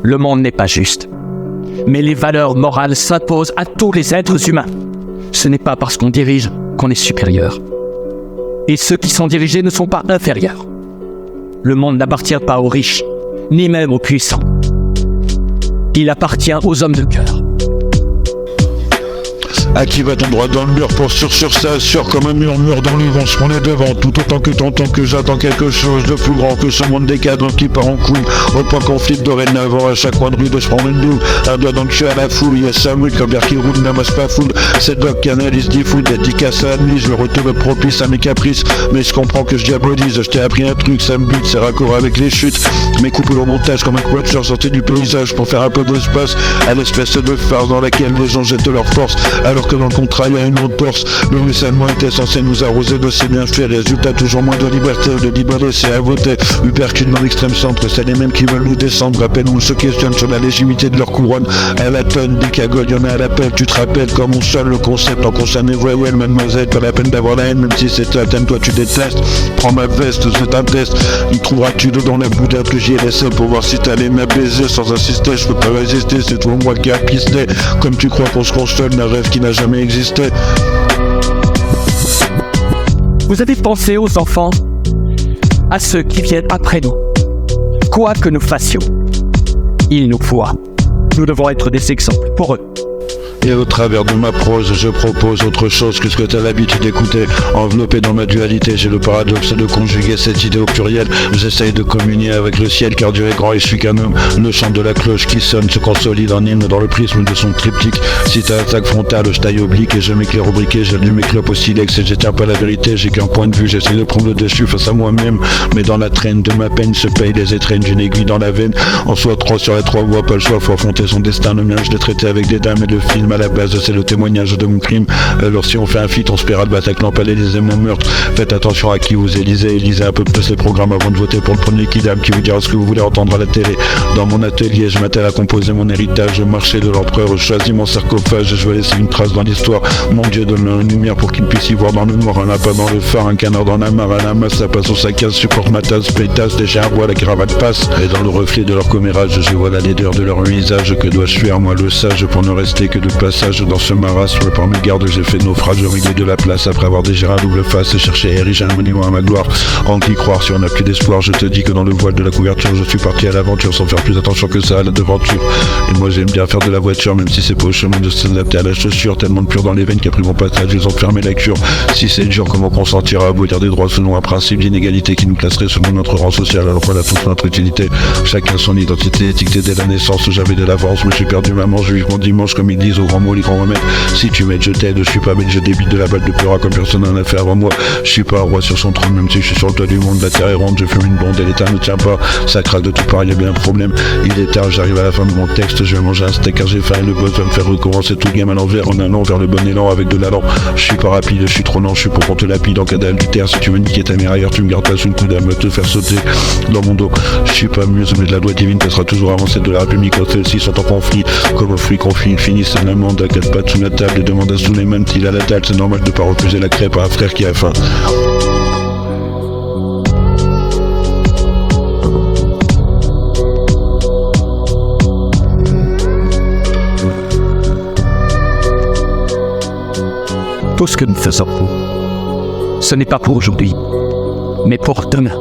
Le monde n'est pas juste. Mais les valeurs morales s'imposent à tous les êtres humains. Ce n'est pas parce qu'on dirige qu'on est supérieur. Et ceux qui sont dirigés ne sont pas inférieurs. Le monde n'appartient pas aux riches, ni même aux puissants. Il appartient aux hommes de cœur. À qui va ton droit dans le mur pour sur ça assure comme un murmure dans le vent, se est devant, tout autant que t'entends que j'attends quelque chose de plus grand que ce monde des cadres qui part en couille, au point qu'on flippe dorénavant à chaque coin de rue de se prendre une boule, un doigt dans le cul à la foule, il y a Samuel comme qui roule, n'amasse pas foule, cette doc qui analyse dit foot, dédicace à Anne-Lise, je le retrouve propice à mes caprices, mais je comprends que je diabolise, je t'ai appris un truc, ça me bute, c'est raccord avec les chutes, mes coupes au montage comme un quatuor sorti du paysage pour faire un peu d'espace à l'espèce de farce dans laquelle les gens jettent leur force, alors que dans le contrat il y a une entorse. Le ruissellement était censé nous arroser de ses bienfaits. Résultat, toujours moins de liberté c'est à voter. Uppercut dans l'extrême centre, c'est les mêmes qui veulent nous descendre. Rappelle-nous, on se questionne sur la légitimité de leur couronne. À la tonne, des cagoles, y'en a à l'appel. Tu te rappelles comme on sonne le concept en concerne well, mademoiselle, pas la peine d'avoir la haine, même si c'est un thème, toi tu détestes. Prends ma veste, c'est un test. Y trouveras-tu dedans la boudin que j'y ai laissé pour voir si t'allais m'abaiser sans insister. Je peux pas résister, c'est toi moi qui a pisté. Comme tu crois qu'on se console d'un rêve qui n'a jamais existé. Vous avez pensé aux enfants, à ceux qui viennent après nous. Quoi que nous fassions, ils nous voient. Nous devons être des exemples pour eux. Et au travers de ma prose, je propose autre chose que ce que t'as l'habitude d'écouter. Enveloppé dans ma dualité, j'ai le paradoxe de conjuguer cette idée au pluriel. J'essaye de communier avec le ciel car Dieu est grand et je suis qu'un homme. Le chant de la cloche qui sonne se consolide en hymne dans le prisme de son triptyque. Si t'as attaque frontale, je taille oblique et je m'éclaire au briquet. J'allume mes clopes au silex et j'éteins pas la vérité. J'ai qu'un point de vue, j'essaye de prendre le dessus face à moi-même. Mais dans la traîne de ma peine se paye les étrennes d'une aiguille dans la veine. En soit 3 sur les 3 voies, pas le choix, faut affronter son destin. Le mien, je l'ai traité avec des dames et le film à la base, c'est le témoignage de mon crime. Alors si on fait un feat, on se paiera le Bataclan, pas l'Élysée, mon meurtre. Faites attention à qui vous élisez, lisez un peu plus les programmes avant de voter pour le premier kidam qui vous dira ce que vous voulez entendre à la télé. Dans mon atelier, je m'attelle à composer mon héritage, marcher de l'empereur, je choisis mon sarcophage, je vais laisser une trace dans l'histoire. Mon Dieu, donne-leur une lumière pour qu'ils puissent y voir dans le noir, un lapin dans le phare, un canard dans la mare, à la masse, ça passe au sac à supporte ma tasse, pétasse, déjà un bois, la cravate passe. Et dans le reflet de leur commérage, je vois la laideur de leur visage, que dois-je faire, moi le sage, pour ne rester que de passage dans ce marasme. Par mes gardes, j'ai fait naufrage au milieu de la place après avoir déjà un double face et cherché à ériger un monument à ma gloire. En qui croire si on n'a plus d'espoir, je te dis que dans le voile de la couverture, je suis parti à l'aventure sans faire plus attention que ça à la devanture. Et moi j'aime bien faire de la voiture, même si c'est pas au chemin de s'adapter à la chaussure, tellement de pur dans les veines qu'après mon passage, ils ont fermé la cure. Si c'est dur, comment consentira à abolir des droits selon un principe d'inégalité qui nous placerait selon notre rang social, alors voilà toute notre utilité. Chacun son identité, étiquetée dès la naissance, j'avais de l'avance, mais j'ai perdu maman, juif mon dimanche, comme ils disent au grand mot, les grands remèdes. Si tu m'aides, je t'aide, je suis pas bête, je débite de la balle de pleura comme personne n'en a fait avant moi. Je suis pas un roi sur son trône, même si je suis sur le toit du monde, la terre est ronde, je fume une bonde et l'état ne tient pas. Ça craque de tout part, il y a bien un problème. Il est tard, j'arrive à la fin de mon texte, je vais manger un steak car j'ai faim et le boss va me faire recommencer tout le game à l'envers en allant vers le bon élan avec de l'allant. Je suis pas rapide, je suis trop lent, je suis pour qu'on te lapide en cas d'adultère. Si tu veux niquer ta mère ailleurs, tu me gardes pas sous le coude à me te faire sauter dans mon dos. Je suis pas muse, mais de la loi divine passera toujours avant celle de la République quand celle-ci sont en conflit. Comme au fruit conflit, finissent la l'amende à 4 pattes sous la table et demande à Suleiman s'il a la dalle, c'est normal de pas refuser la crêpe à un frère qui a faim. Tout ce que nous faisons, ce n'est pas pour aujourd'hui, mais pour demain.